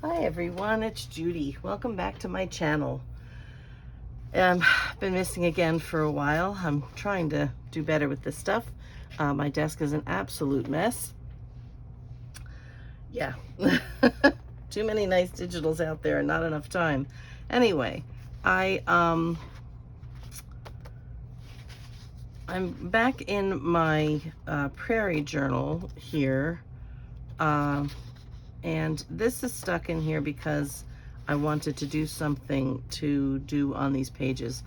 Hi everyone, it's Judy. Welcome back to my channel. I've been missing again for a while. I'm trying to do better with this stuff. My desk is an absolute mess. Yeah, too many nice digitals out there and not enough time. Anyway, I'm back in my Prairie Journal here. And this is stuck in here because I wanted to do something to do on these pages.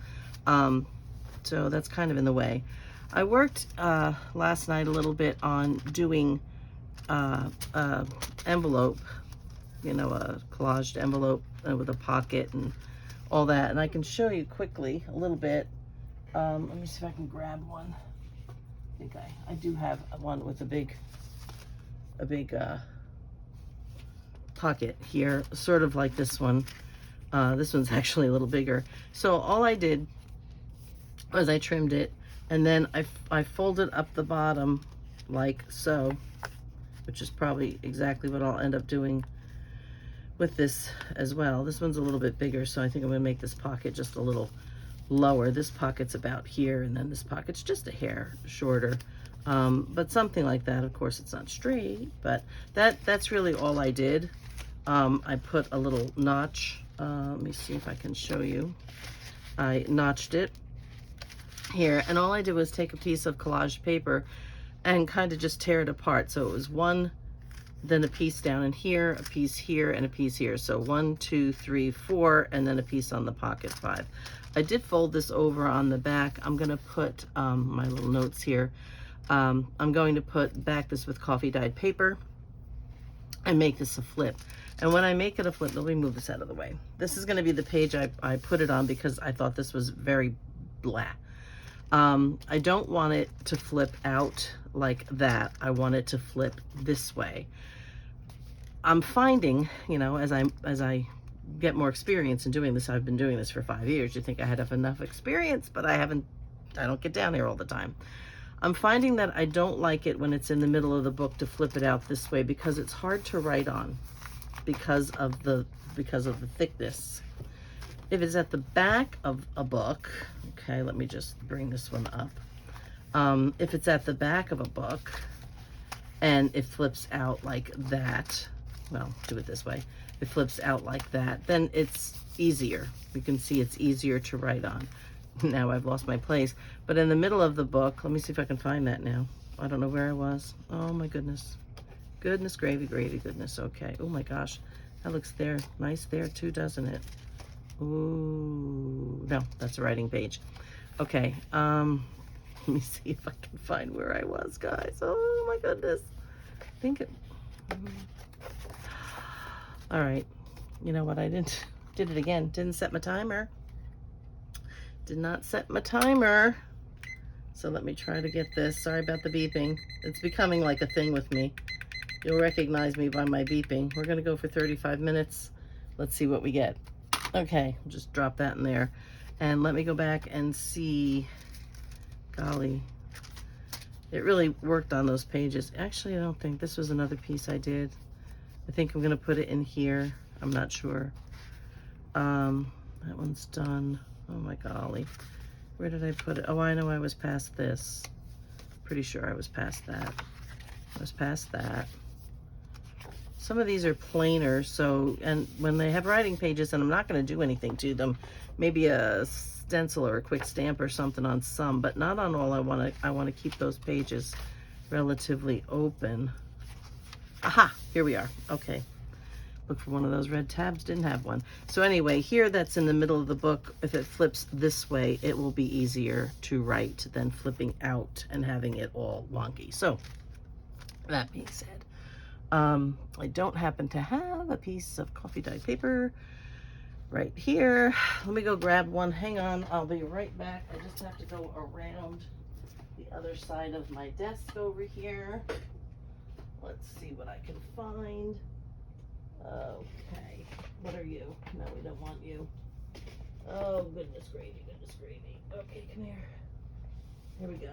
So that's kind of in the way. I worked last night a little bit on doing envelope, you know, a collaged envelope with a pocket and all that. And I can show you quickly a little bit. Let me see if I can grab one. I think I do have one with a big pocket here, sort of like this one. This one's actually a little bigger. So all I did was I trimmed it, and then I folded up the bottom like so, which is probably exactly what I'll end up doing with this as well. This one's a little bit bigger, so I think I'm gonna make this pocket just a little lower. This pocket's about here, and then this pocket's just a hair shorter. But something like that. Of course, it's not straight, but that's really all I did. I put a little notch. Let me see if I can show you. I notched it here, and all I did was take a piece of collaged paper and kind of just tear it apart. So it was one, then a piece down in here, a piece here, and a piece here. So 1, 2, 3, 4, and then a piece on the pocket 5. I did fold this over on the back. I'm gonna put my little notes here. I'm going to back this with coffee dyed paper and make this a flip. And when I make it a flip, let me move this out of the way. This is going to be the page I put it on because I thought this was very blah. I don't want it to flip out like that. I want it to flip this way. I'm finding, you know, as I get more experience in doing this, I've been doing this for 5 years. You think I had enough experience, but I don't get down here all the time. I'm finding that I don't like it when it's in the middle of the book to flip it out this way because it's hard to write on because of the thickness. If it's at the back of a book, okay, let me just bring this one up. If it's at the back of a book and it flips out like that, well, do it this way. It flips out like that, then it's easier. You can see it's easier to write on. Now I've lost my place, but in the middle of the book, let me see if I can find that now. I don't know where I was. Oh my goodness. Goodness, gravy, goodness. Okay. Oh my gosh. That looks there. Nice there too, doesn't it? Ooh. No, that's a writing page. Okay. Let me see if I can find where I was, guys. Oh my goodness. I think it... All right. You know what? I did it again. Didn't set my timer. Did not set my timer. So let me try to get this. Sorry about the beeping. It's becoming like a thing with me. You'll recognize me by my beeping. We're gonna go for 35 minutes. Let's see what we get. Okay, just drop that in there. And let me go back and see. Golly, it really worked on those pages. Actually, I don't think this was another piece I did. I think I'm gonna put it in here. I'm not sure. That one's done. Oh my golly. Where did I put it? Oh, I know I was past this. Pretty sure I was past that. I was past that. Some of these are plainer, so, and when they have writing pages, and I'm not going to do anything to them, maybe a stencil or a quick stamp or something on some, but not on all. I want to keep those pages relatively open. Aha, here we are. Okay. Look for one of those red tabs, didn't have one. So anyway, here that's in the middle of the book, if it flips this way, it will be easier to write than flipping out and having it all wonky. So that being said, I don't happen to have a piece of coffee dyed paper right here. Let me go grab one. Hang on, I'll be right back. I just have to go around the other side of my desk over here. Let's see what I can find. Okay, what are you? No, we don't want you. Oh, goodness gravy, goodness gravy. Okay, come here. Here we go.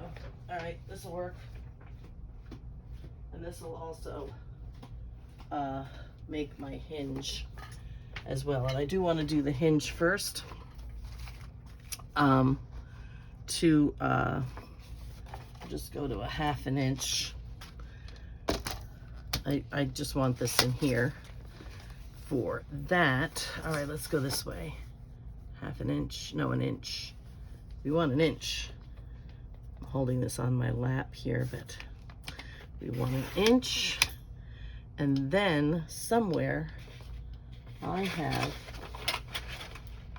All right, this will work. And this will also make my hinge as well. And I do want to do the hinge first. Just go to a 1/2 inch. I just want this in here for that. All right, let's go this way. 1/2 inch, no, 1 inch. We want 1 inch. I'm holding this on my lap here, but we want 1 inch. And then somewhere I have,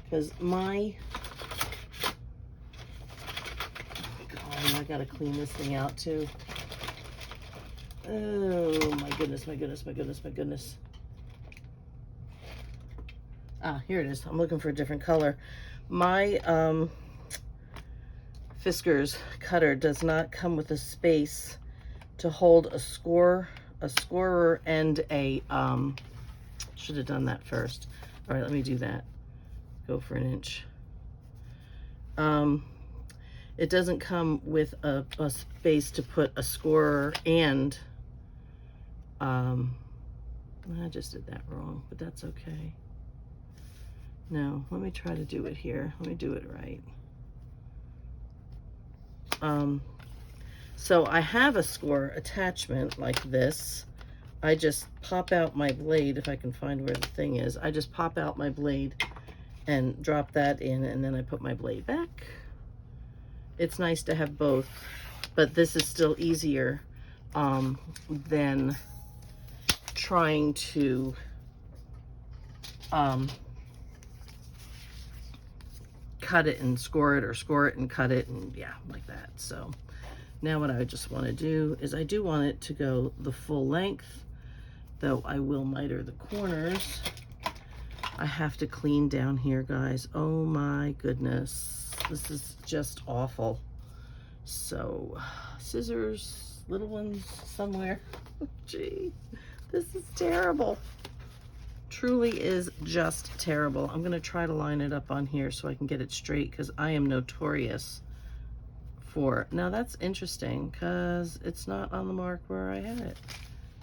because my, God, I gotta clean this thing out too. Oh my goodness, my goodness, my goodness, my goodness. Ah, here it is. I'm looking for a different color. My Fiskars cutter does not come with a space to hold a scorer and a, should have done that first. All right, let me do that. Go for 1 inch. It doesn't come with a space to put a scorer and, I just did that wrong, but that's okay. No, let me try to do it here. Let me do it right. So I have a score attachment like this. I just pop out my blade, if I can find where the thing is. I just pop out my blade and drop that in, and then I put my blade back. It's nice to have both, but this is still easier than trying to cut it and score it, or score it and cut it, and yeah, like that. So now what I just want to do is, I do want it to go the full length, though I will miter the corners. I have to clean down here, guys. Oh my goodness, this is just awful. So scissors, little ones somewhere. Gee, this is terrible. Truly is just terrible. I'm gonna try to line it up on here so I can get it straight, because I am notorious for, now that's interesting, because it's not on the mark where I had it.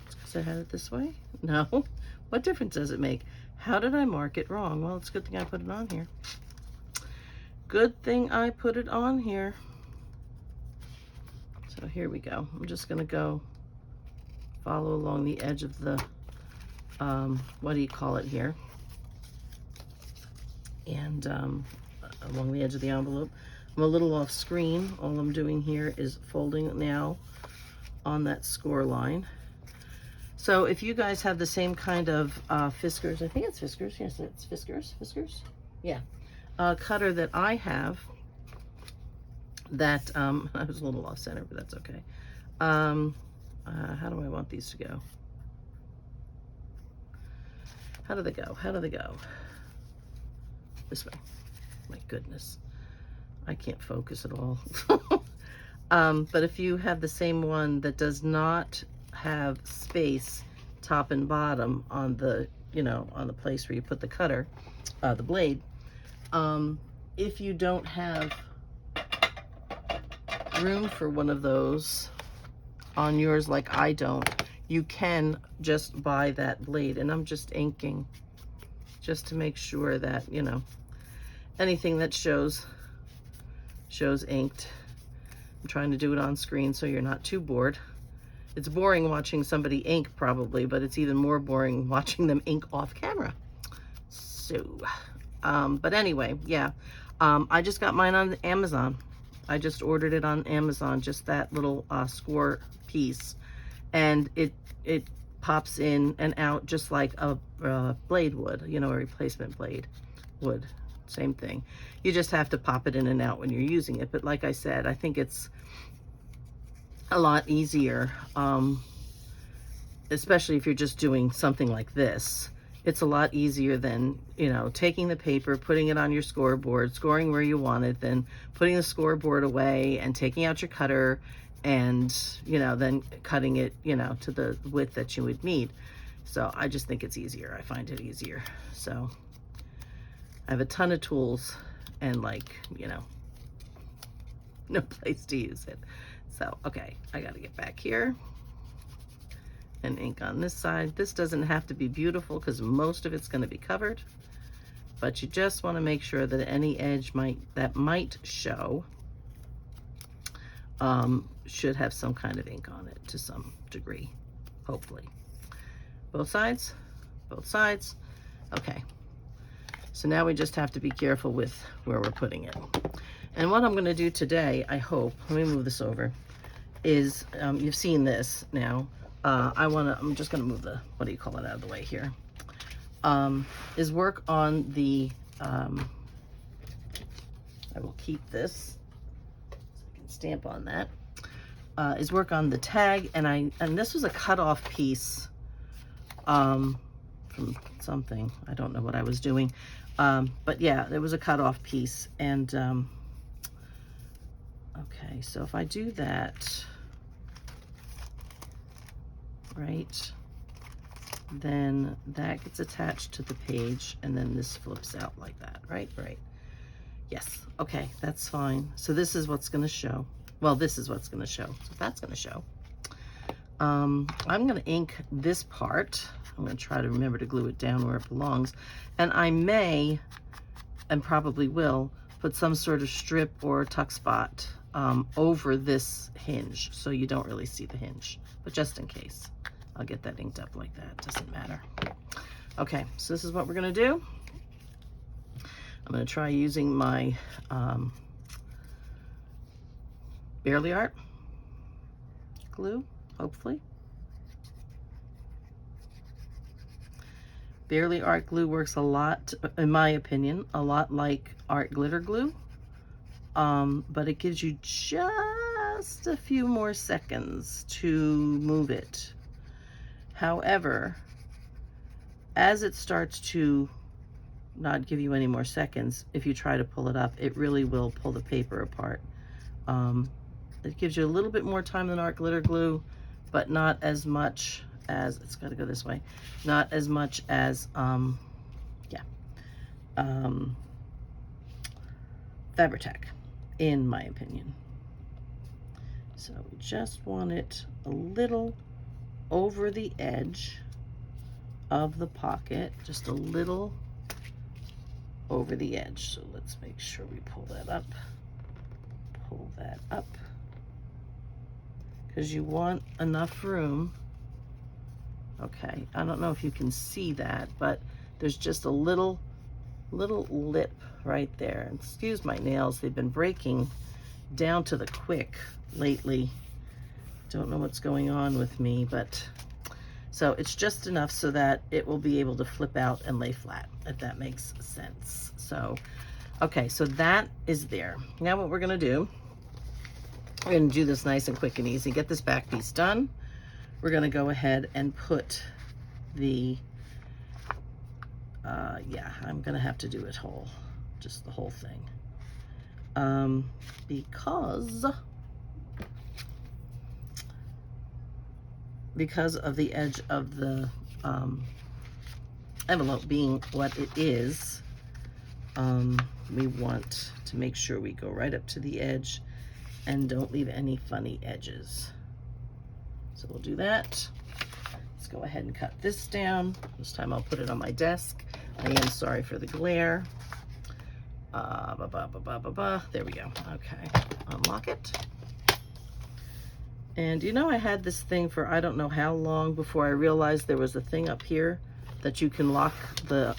It's because I had it this way? No. What difference does it make? How did I mark it wrong? Well, it's a good thing I put it on here. Good thing I put it on here. So here we go. I'm just gonna go follow along the edge of the, what do you call it here? And along the edge of the envelope. I'm a little off screen. All I'm doing here is folding now on that score line. So if you guys have the same kind of Fiskars, I think it's Fiskars, yes, it's Fiskars, yeah, cutter that I have, that, I was a little off center, but that's okay. How do I want these to go? How do they go? How do they go? This way. My goodness. I can't focus at all. But if you have the same one that does not have space top and bottom on the, you know, on the place where you put the cutter, the blade, if you don't have room for one of those on yours like I don't, you can just buy that blade. And I'm just inking just to make sure that, you know, anything that shows inked. I'm trying to do it on screen so you're not too bored. It's boring watching somebody ink probably, but it's even more boring watching them ink off camera. So, but anyway, yeah, I just got mine on Amazon. I just ordered it on Amazon, just that little score piece, and it pops in and out just like a blade would, you know, a replacement blade would. Same thing. You just have to pop it in and out when you're using it. But like I said, I think it's a lot easier, especially if you're just doing something like this. It's a lot easier than, you know, taking the paper, putting it on your scoreboard, scoring where you want it, then putting the scoreboard away and taking out your cutter and, you know, then cutting it, you know, to the width that you would need. So I just think it's easier. I find it easier. So I have a ton of tools and, like, you know, no place to use it. So, okay, I got to get back here and ink on this side. This doesn't have to be beautiful because most of it's going to be covered, but you just want to make sure that any edge that might show should have some kind of ink on it to some degree, hopefully. Both sides, both sides. Okay, so now we just have to be careful with where we're putting it. And what I'm going to do today, I hope, let me move this over, is you've seen this now. I'm just going to move the, what do you call it, out of the way here. Is work on the, I will keep this, so I can stamp on that, is work on the tag, and this was a cut-off piece from something, I don't know what I was doing, but yeah, there was a cut-off piece, and okay, so if I do that, right, then that gets attached to the page, and then this flips out like that, right? Right. Yes. Okay, that's fine. So this is what's going to show. Well, this is what's going to show. So that's going to show. I'm going to ink this part. I'm going to try to remember to glue it down where it belongs. And I may, and probably will, put some sort of strip or tuck spot over this hinge, so you don't really see the hinge. But just in case, I'll get that inked up like that. Doesn't matter. Okay, so this is what we're going to do. I'm going to try using my Barely Art glue, hopefully. Barely Art glue works a lot, in my opinion, a lot like art glitter glue, but it gives you just a few more seconds to move it. However, as it starts to not give you any more seconds, if you try to pull it up, it really will pull the paper apart. It gives you a little bit more time than art glitter glue, but not as much as, it's got to go this way, not as much as Fabri-Tac, in my opinion. So we just want it a little over the edge of the pocket, just a little over the edge. So let's make sure we pull that up, because you want enough room. Okay, I don't know if you can see that, but there's just a little lip right there. And excuse my nails, they've been breaking down to the quick lately. Don't know what's going on with me, but so it's just enough so that it will be able to flip out and lay flat, if that makes sense. So, okay, so that is there. Now what we're gonna do, we're gonna do this nice and quick and easy, get this back piece done. We're gonna go ahead and put the, yeah, I'm gonna have to do it whole, just the whole thing. Because of the edge of the envelope being what it is, we want to make sure we go right up to the edge and don't leave any funny edges. So we'll do that. Let's go ahead and cut this down. This time I'll put it on my desk. I am sorry for the glare. There we go. Okay, unlock it. And you know, I had this thing for I don't know how long before I realized there was a thing up here that you can lock the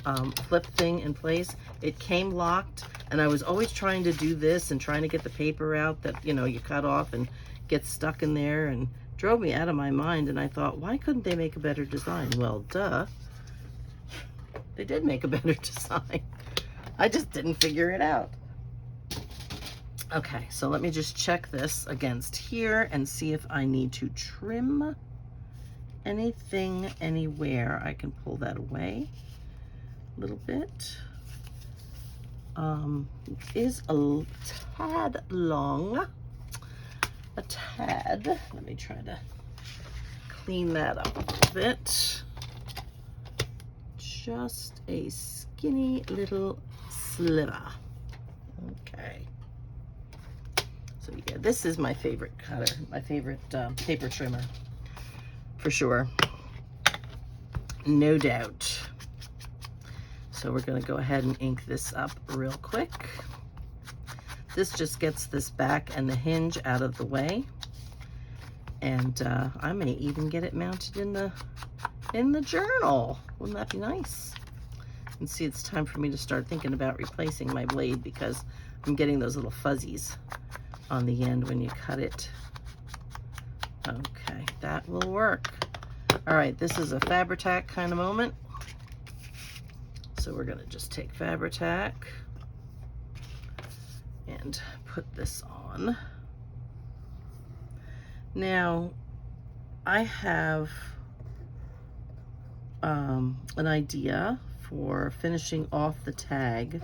flip thing in place. It came locked, and I was always trying to do this and trying to get the paper out that, you know, you cut off and gets stuck in there, and drove me out of my mind. And I thought, why couldn't they make a better design? Well, duh. They did make a better design. I just didn't figure it out. Okay, so let me just check this against here and see if I need to trim anything anywhere. I can pull that away a little bit. It is a tad long, a tad. Let me try to clean that up a little bit. Just a skinny little sliver. Okay. So yeah, this is my favorite cutter, my favorite paper trimmer, for sure. no doubt. So we're going to go ahead and ink this up real quick. This just gets this back and the hinge out of the way. And I may even get it mounted in the journal. Wouldn't that be nice? And see, it's time for me to start thinking about replacing my blade because I'm getting those little fuzzies on the end when you cut it. Okay, that will work. All right, this is a Fabri-Tac kind of moment. So we're gonna just take Fabri-Tac and put this on. Now, I have an idea for finishing off the tag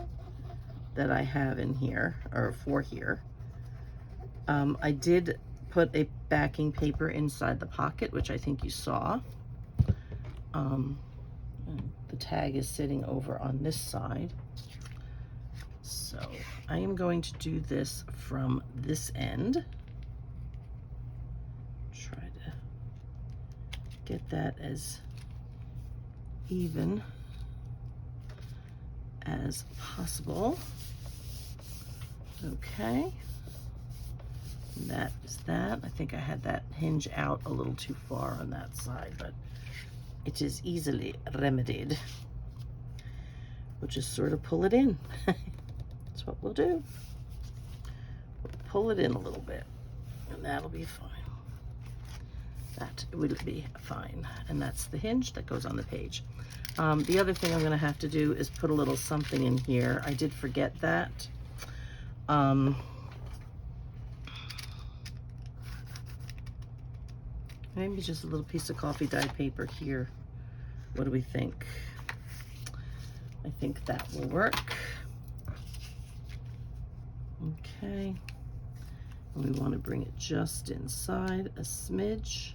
that I have in here, or for here. I did put a backing paper inside the pocket, which I think you saw. The tag is sitting over on this side. So I am going to do this from this end. Try to get that as even as possible. Okay. And that is that. I think I had that hinge out a little too far on that side, but it is easily remedied. We'll just sort of pull it in. That's what we'll do. We'll pull it in a little bit, and that'll be fine. That will be fine. And that's the hinge that goes on the page. The other thing I'm going to have to do is put a little something in here. I did forget that. Maybe just a little piece of coffee dyed paper here. What do we think? I think that will work. Okay. And we want to bring it just inside a smidge.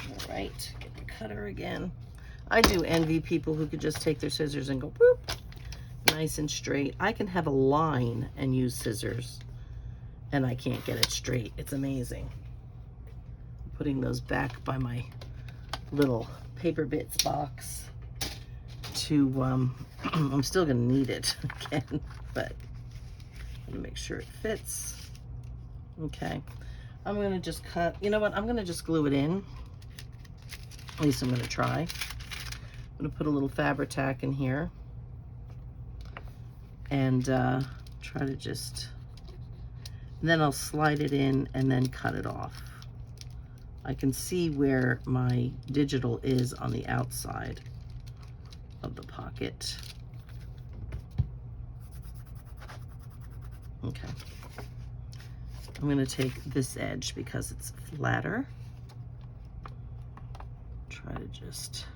All right, get the cutter again. I do envy people who could just take their scissors and go whoop, nice and straight. I can have a line and use scissors, and I can't get it straight. It's amazing. I'm putting those back by my little paper bits box to, I'm still gonna need it again, but I'm gonna make sure it fits. Okay, I'm gonna just cut, you know what, I'm gonna just glue it in. At least I'm gonna try. I'm gonna put a little Fabri-Tac in here and try to just, and then I'll slide it in and then cut it off. I can see where my digital is on the outside of the pocket. Okay. I'm gonna take this edge because it's flatter. Try to just,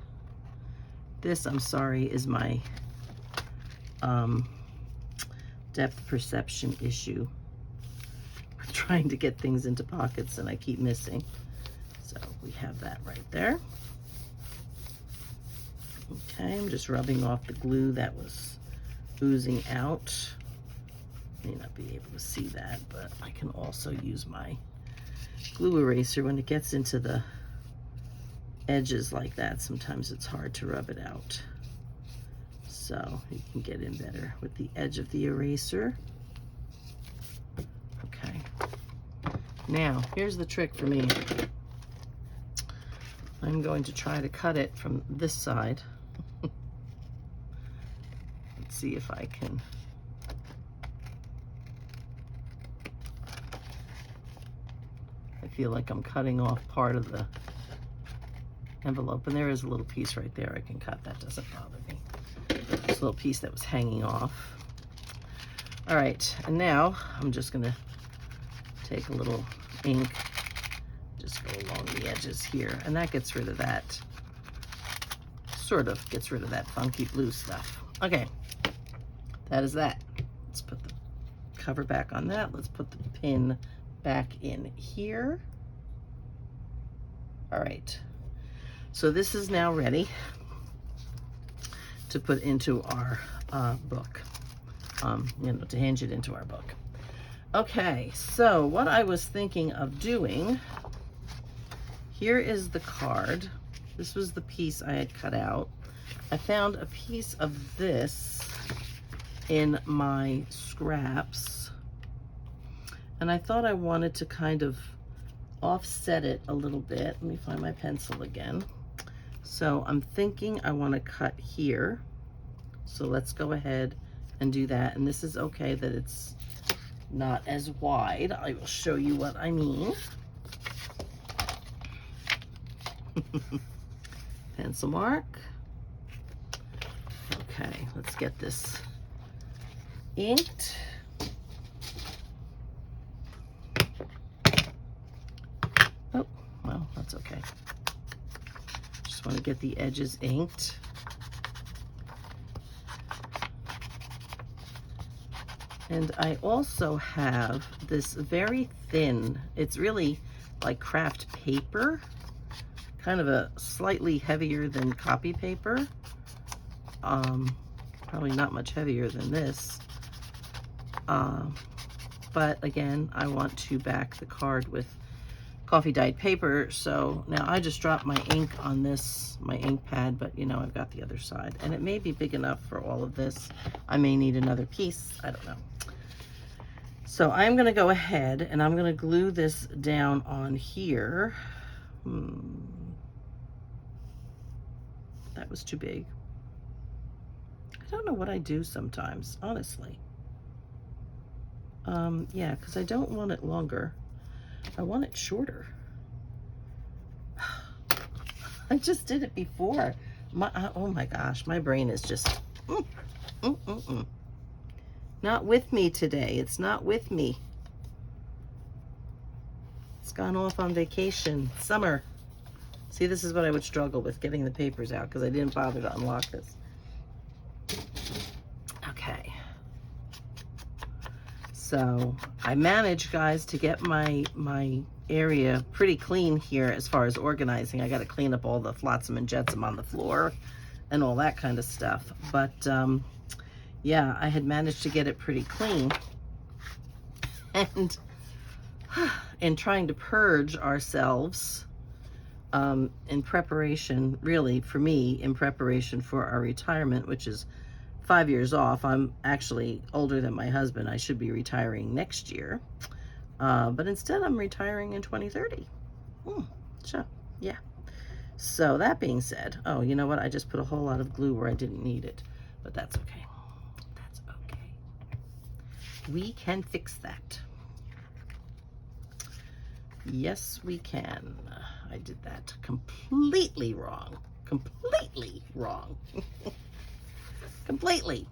this, I'm sorry, is my depth perception issue. I'm trying to get things into pockets and I keep missing. So we have that right there. Okay, I'm just rubbing off the glue that was oozing out. May not be able to see that, but I can also use my glue eraser when it gets into the edges like that. Sometimes it's hard to rub it out. So you can get in better with the edge of the eraser. Okay. Now, here's the trick for me. I'm going to try to cut it from this side. Let's see if I can. I feel like I'm cutting off part of the envelope, and there is a little piece right there I can cut. That doesn't bother me. This little piece that was hanging off. All right, and now I'm just gonna take a little ink, just go along the edges here, and that gets rid of that, sort of gets rid of that funky blue stuff. Okay, that is that. Let's put the cover back on that. Let's put the pin back in here. All right, so this is now ready to put into our book, you know, to hinge it into our book. Okay, so what I was thinking of doing, here is the card. This was the piece I had cut out. I found a piece of this in my scraps, and I thought I wanted to kind of offset it a little bit. Let me find my pencil again. So I'm thinking I want to cut here. So let's go ahead and do that. And this is okay that it's not as wide. I will show you what I mean. Pencil mark. Okay, let's get this inked. Oh, well, that's okay. Just want to get the edges inked. And I also have this very thin, it's really like craft paper, kind of a slightly heavier than copy paper. Probably not much heavier than this. But again, I want to back the card with coffee dyed paper. So now I just dropped my ink on this, my ink pad, but you know, I've got the other side and it may be big enough for all of this. I may need another piece, I don't know. So I'm gonna go ahead and I'm gonna glue this down on here. That was too big. I don't know what I do sometimes, honestly. Yeah, because I don't want it longer. I want it shorter. I just did it before. Oh my gosh, my brain is just not with me today. It's not with me. It's gone off on vacation. Summer. See, this is what I would struggle with, getting the papers out, because I didn't bother to unlock this. Okay. So I managed, guys, to get my area pretty clean here as far as organizing. I got to clean up all the flotsam and jetsam on the floor and all that kind of stuff. But yeah, I had managed to get it pretty clean. And in trying to purge ourselves in preparation, really for me, in preparation for our retirement, which is 5 years off. I'm actually older than my husband. I should be retiring next year. But instead I'm retiring in 2030. Sure, yeah. So that being said, oh, you know what? I just put a whole lot of glue where I didn't need it, but that's okay. That's okay. We can fix that. Yes, we can. I did that completely wrong. Completely wrong. Completely.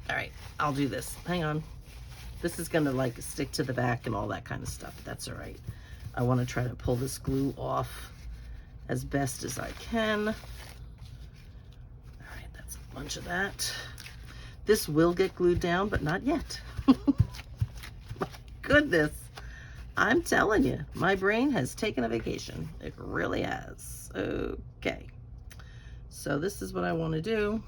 All right, I'll do this. Hang on. This is gonna like stick to the back and all that kind of stuff. That's all right. I want to try to pull this glue off as best as I can. All right, that's a bunch of that. This will get glued down, but not yet. My goodness. I'm telling you, my brain has taken a vacation. It really has. Okay. So this is what I want to do.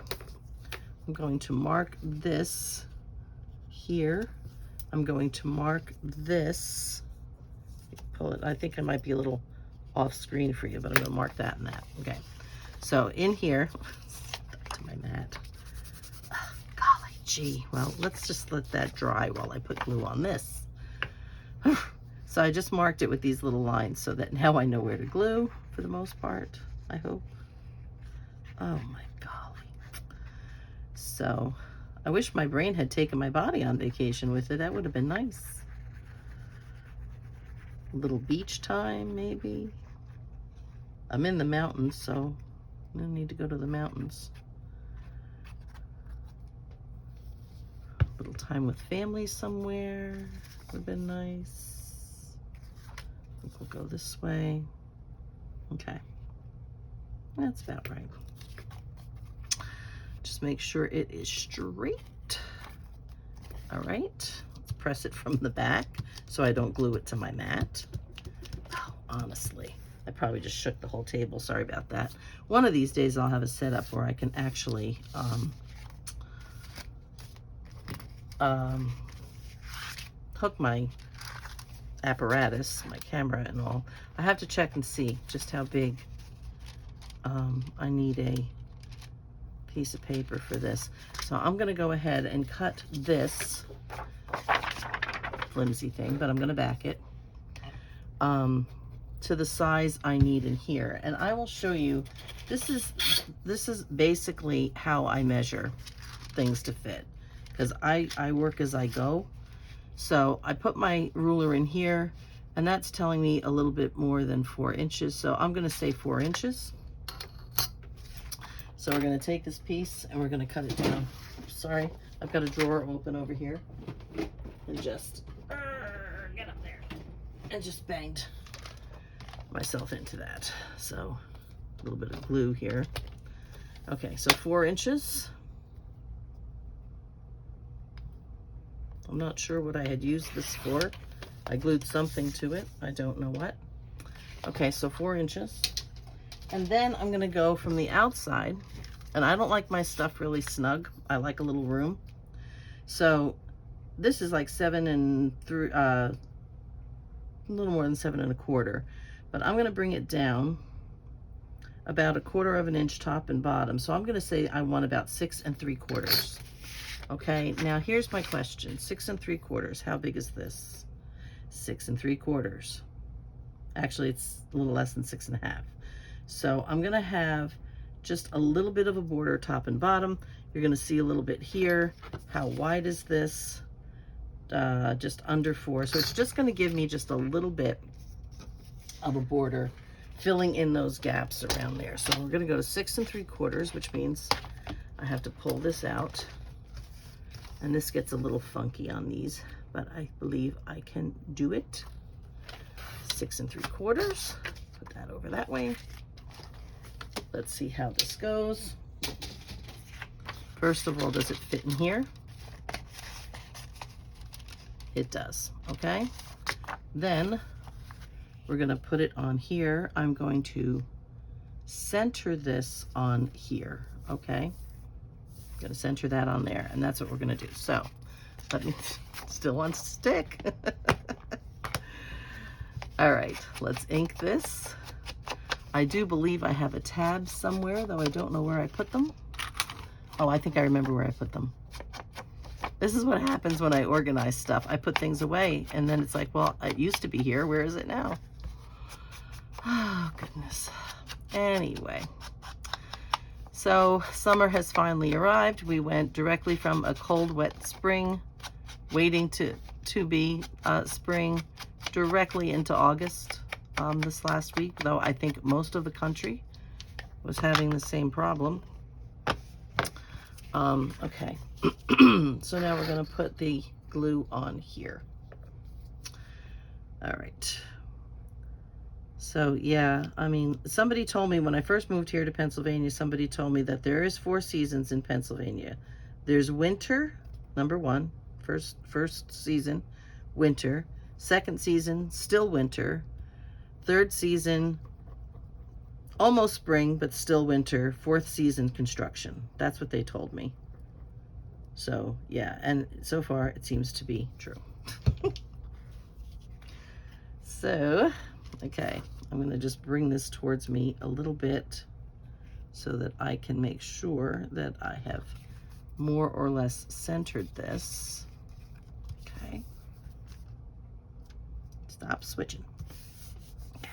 I'm going to mark this here. I'm going to mark this. Pull it. I think I might be a little off screen for you, but I'm going to mark that and that. Okay. So in here, back to my mat. Golly gee. Well, let's just let that dry while I put glue on this. So I just marked it with these little lines so that now I know where to glue for the most part, I hope. Oh my golly. So I wish my brain had taken my body on vacation with it. That would have been nice. A little beach time, maybe. I'm in the mountains, so I don't need to go to the mountains. A little time with family somewhere would have been nice. I think we'll go this way. Okay. That's about right. Just make sure it is straight. All right, let's press it from the back so I don't glue it to my mat. Oh, honestly, I probably just shook the whole table. Sorry about that. One of these days I'll have a setup where I can actually hook my apparatus, my camera and all. I have to check and see just how big I need a piece of paper for this. So I'm going to go ahead and cut this flimsy thing, but I'm going to back it to the size I need in here. And I will show you, this is basically how I measure things to fit, because I work as I go. So I put my ruler in here, and that's telling me a little bit more than 4 inches. So I'm going to say 4 inches. So we're going to take this piece and we're going to cut it down. Sorry, I've got a drawer open over here and just get up there and just banged myself into that. So a little bit of glue here. Okay, so 4 inches. I'm not sure what I had used this for. I glued something to it. I don't know what. Okay, so 4 inches. And then I'm gonna go from the outside, and I don't like my stuff really snug. I like a little room. So this is like 7 and a little more than 7 1/4. But I'm gonna bring it down about 1/4 of an inch top and bottom. So I'm gonna say I want about 6 3/4. Okay, now here's my question. 6 3/4, how big is this? 6 3/4. Actually, it's a little less than 6 1/2. So I'm gonna have just a little bit of a border top and bottom. You're gonna see a little bit here. How wide is this? Just under 4. So it's just gonna give me just a little bit of a border, filling in those gaps around there. So we're gonna go to 6 3/4, which means I have to pull this out. And this gets a little funky on these, but I believe I can do it. 6 3/4. Put that over that way. Let's see how this goes. First of all, does it fit in here? It does, okay? Then we're gonna put it on here. I'm going to center this on here, okay? Gonna center that on there, and that's what we're gonna do. So let me, still wants to stick. All right, let's ink this. I do believe I have a tab somewhere, though I don't know where I put them. Oh, I think I remember where I put them. This is what happens when I organize stuff. I put things away, and then it's like, well, it used to be here. Where is it now? Oh, goodness. Anyway. So summer has finally arrived. We went directly from a cold, wet spring, waiting to be spring, directly into August this last week, though I think most of the country was having the same problem. Okay, so now we're going to put the glue on here. All right. So yeah, I mean, somebody told me when I first moved here to Pennsylvania, somebody told me that there is 4 seasons in Pennsylvania. There's winter, number 1, first season, winter. Second season, still winter. Third season, almost spring, but still winter. Fourth season, construction. That's what they told me. So yeah, and so far it seems to be true. So, okay. I'm going to just bring this towards me a little bit so that I can make sure that I have more or less centered this. Okay. Stop switching. Okay.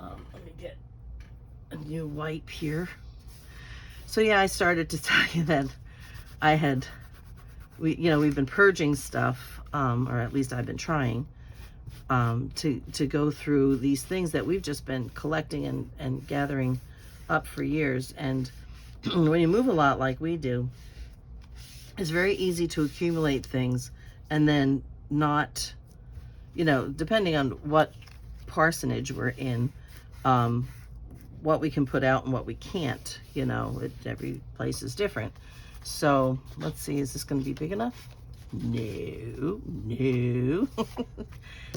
Let me get a new wipe here. So yeah, I started to tell you that we've been purging stuff, or at least I've been trying. To go through these things that we've just been collecting and gathering up for years. And when you move a lot like we do, it's very easy to accumulate things and then not, depending on what parsonage we're in, what we can put out and what we can't, every place is different. So let's see, is this going to be big enough? No.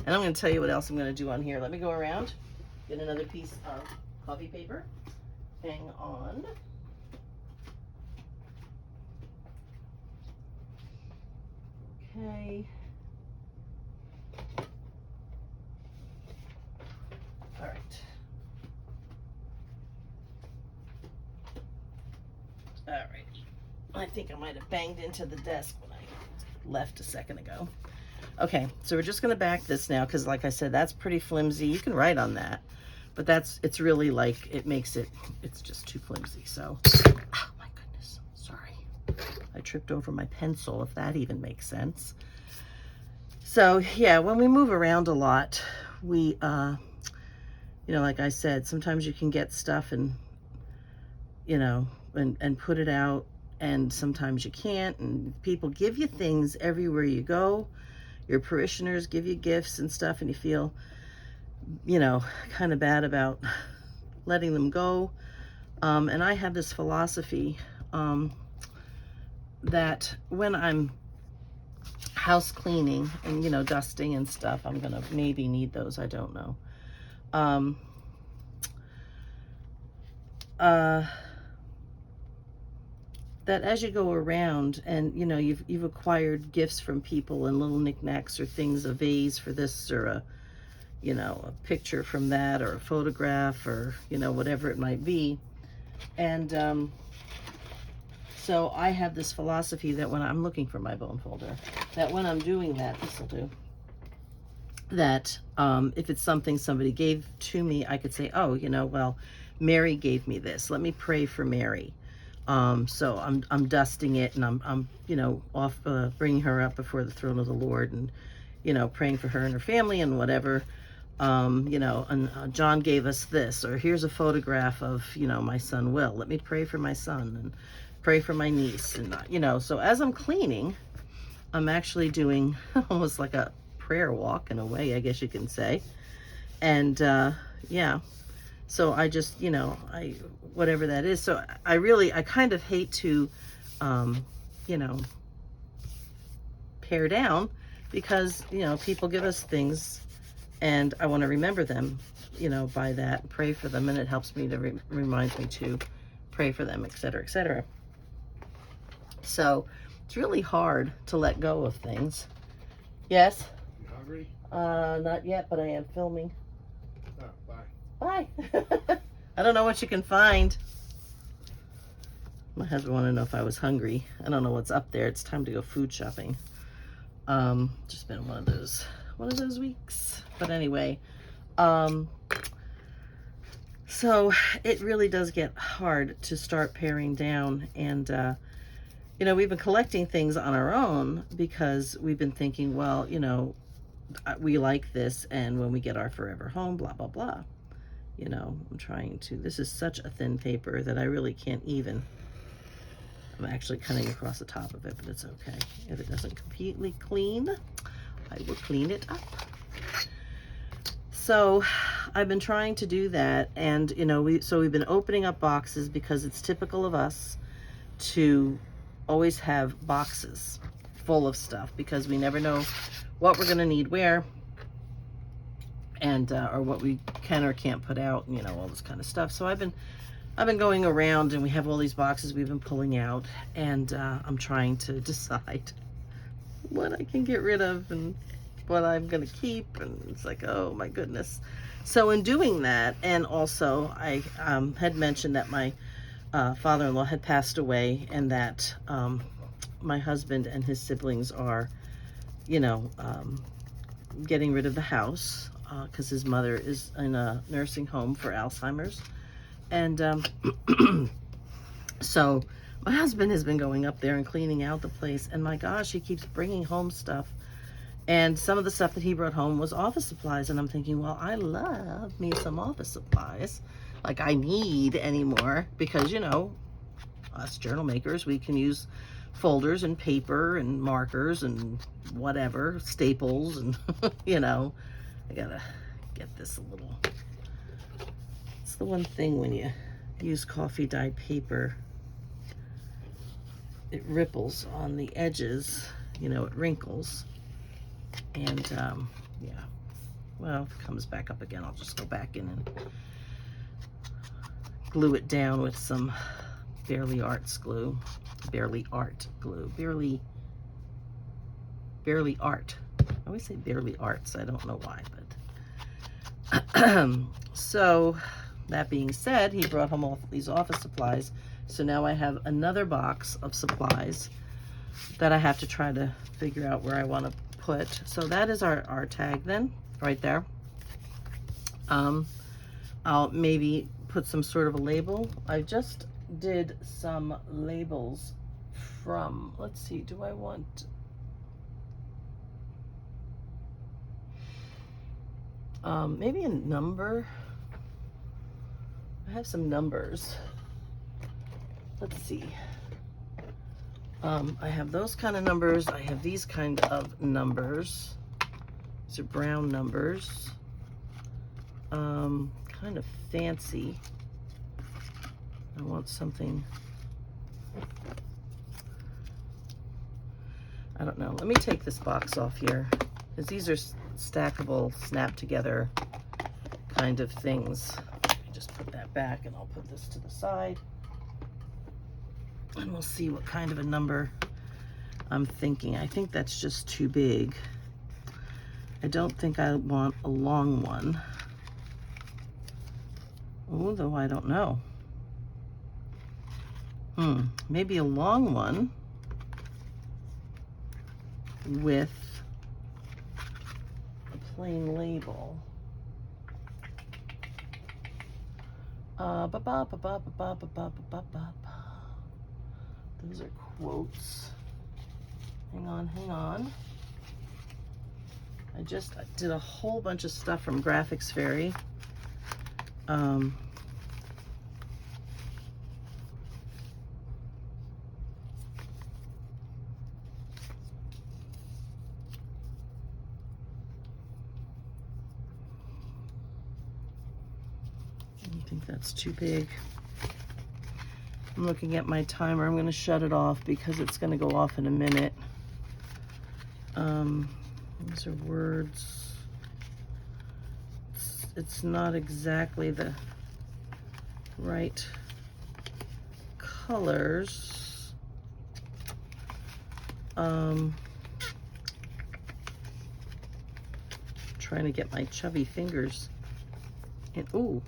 And I'm going to tell you what else I'm going to do on here. Let me go around, get another piece of coffee paper. Hang on. Okay. right. I think I might have banged into the desk when I left a second ago. Okay, so we're just going to back this now because, like I said, that's pretty flimsy. You can write on that, but it's really like, it's just too flimsy. So, oh my goodness, sorry. I tripped over my pencil, if that even makes sense. So, yeah, when we move around a lot, we, you know, like I said, sometimes you can get stuff and, you know, and put it out, and sometimes you can't, and people give you things everywhere you go. Your parishioners give you gifts and stuff, and you feel, you know, kind of bad about letting them go. And I have this philosophy that when I'm house cleaning and, you know, dusting and stuff, I'm gonna maybe need those, I don't know. That as you go around and, you know, you've acquired gifts from people and little knickknacks or things, a vase for this or a, you know, a picture from that or a photograph or, you know, whatever it might be. And so I have this philosophy that when I'm looking for my bone folder, that when I'm doing that, this will do, that if it's something somebody gave to me, I could say, oh, you know, well, Mary gave me this. Let me pray for Mary. So I'm dusting it, and I'm you know, off bringing her up before the throne of the Lord, and, you know, praying for her and her family and whatever. You know, and John gave us this, or here's a photograph of, you know, my son Will. Let me pray for my son and pray for my niece, and you know, so as I'm cleaning, I'm actually doing almost like a prayer walk in a way, I guess you can say. And yeah. So I just, you know, whatever that is. So I kind of hate to, you know, pare down, because, you know, people give us things and I want to remember them, you know, by that, pray for them. And it helps me to, reminds me to pray for them, etc., etc. So it's really hard to let go of things. Yes? You hungry? Not yet, but I am filming. Oh, bye. Bye. I don't know what you can find. My husband wanted to know if I was hungry. I don't know what's up there. It's time to go food shopping. Just been one of those weeks. But anyway, so it really does get hard to start paring down. And you know, we've been collecting things on our own because we've been thinking, well, you know, we like this, and when we get our forever home, blah blah blah. You know, I'm trying to, this is such a thin paper that I really can't even, I'm actually cutting across the top of it, but it's okay. If it doesn't completely clean, I will clean it up. So I've been trying to do that, and, you know, we've been opening up boxes because it's typical of us to always have boxes full of stuff, because we never know what we're going to need where, and or what we can or can't put out, and, you know, all this kind of stuff. So I've been going around, and we have all these boxes we've been pulling out, and I'm trying to decide what I can get rid of and what I'm gonna keep, and it's like, oh my goodness. So in doing that, and also I had mentioned that my father-in-law had passed away, and that my husband and his siblings are, you know, getting rid of the house, because his mother is in a nursing home for Alzheimer's. And so my husband has been going up there and cleaning out the place, and my gosh, he keeps bringing home stuff. And some of the stuff that he brought home was office supplies, and I'm thinking, well, I love me some office supplies, like I need anymore, because, you know, us journal makers, we can use folders and paper and markers and whatever, staples, and you know, I gotta get this a little, it's the one thing when you use coffee dyed paper, it ripples on the edges, you know, it wrinkles. And yeah, well, if it comes back up again, I'll just go back in and glue it down with some Barely Art glue. Barely Art. I always say Barely Arts, I don't know why, but so that being said, he brought home all these office supplies. So now I have another box of supplies that I have to try to figure out where I want to put. So that is our tag then, right there. I'll maybe put some sort of a label. I just did some labels from, let's see, do I want, maybe a number? I have some numbers. Let's see. I have those kind of numbers. I have these kind of numbers. These are brown numbers. Kind of fancy. I want something, I don't know. Let me take this box off here, because these are stackable, snap together kind of things. Let me just put that back, and I'll put this to the side. And we'll see what kind of a number I'm thinking. I think that's just too big. I don't think I want a long one. Oh, though I don't know. Maybe a long one with a plain label. Those are quotes. Hang on. I just did a whole bunch of stuff from Graphics Fairy. I think that's too big. I'm looking at my timer. I'm going to shut it off because it's going to go off in a minute. These are words. It's not exactly the right colors. Trying to get my chubby fingers in. Ooh.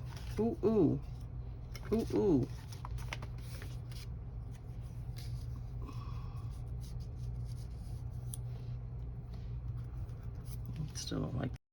Still don't like